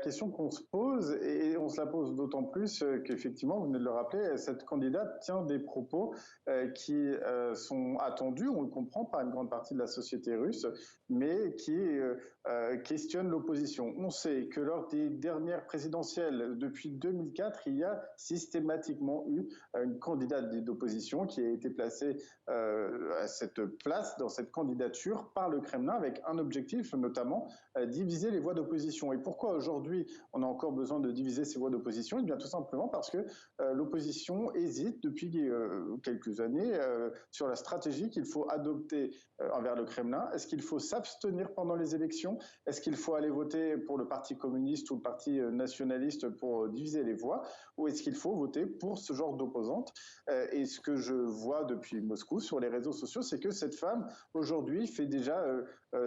question qu'on se pose, et on se la pose d'autant plus qu'effectivement, vous venez de le rappeler, cette candidate tient des propos qui sont attendus, on le comprend, par une grande partie de la société russe, mais qui questionnent l'opposition. On sait que lors des dernières présidentielles, depuis 2004, il y a systématiquement eu une candidate d'opposition qui a été placée à cette place, dans cette candidature, par le Kremlin, avec un objectif, notamment diviser les voix d'opposition. Et pourquoi aujourd'hui on a encore besoin de diviser ces voix d'opposition? Eh bien tout simplement parce que l'opposition hésite depuis quelques années sur la stratégie qu'il faut adopter envers le Kremlin. Est-ce qu'il faut s'abstenir pendant les élections? Est-ce qu'il faut aller voter pour le Parti communiste ou le Parti nationaliste pour diviser les voix? Ou est-ce qu'il faut voter pour ce genre d'opposante? Et ce que je vois depuis Moscou sur les réseaux sociaux, c'est que cette femme aujourd'hui fait déjà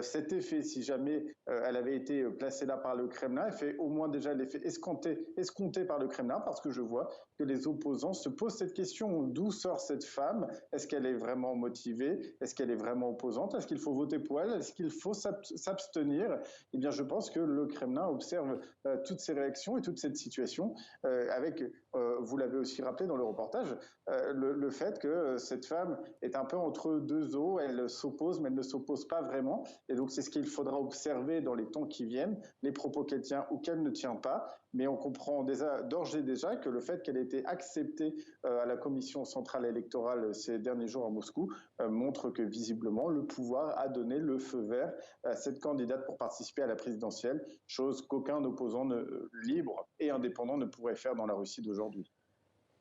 cet effet. Si jamais elle avait été placée là par le Kremlin, elle fait au moins déjà l'effet escompté par le Kremlin, parce que je vois que les opposants se posent cette question: d'où sort cette femme? Est-ce qu'elle est vraiment motivée? Est-ce qu'elle est vraiment opposante? Est-ce qu'il faut voter pour elle? Est-ce qu'il faut s'abstenir? Eh bien, je pense que le Kremlin observe toutes ces réactions et toute cette situation avec, vous l'avez aussi rappelé dans le reportage, le fait que cette femme est un peu entre deux eaux. Elle s'oppose, mais elle ne s'oppose pas vraiment. Et donc, c'est ce qu'il faudra observer dans les temps qui viennent, les propos qu'elle tient ou qu'elle ne tient pas. Mais on comprend d'ores et déjà que le fait qu'elle ait été acceptée à la Commission centrale électorale ces derniers jours à Moscou montre que visiblement le pouvoir a donné le feu vert à cette candidate pour participer à la présidentielle, chose qu'aucun opposant libre et indépendant ne pourrait faire dans la Russie d'aujourd'hui.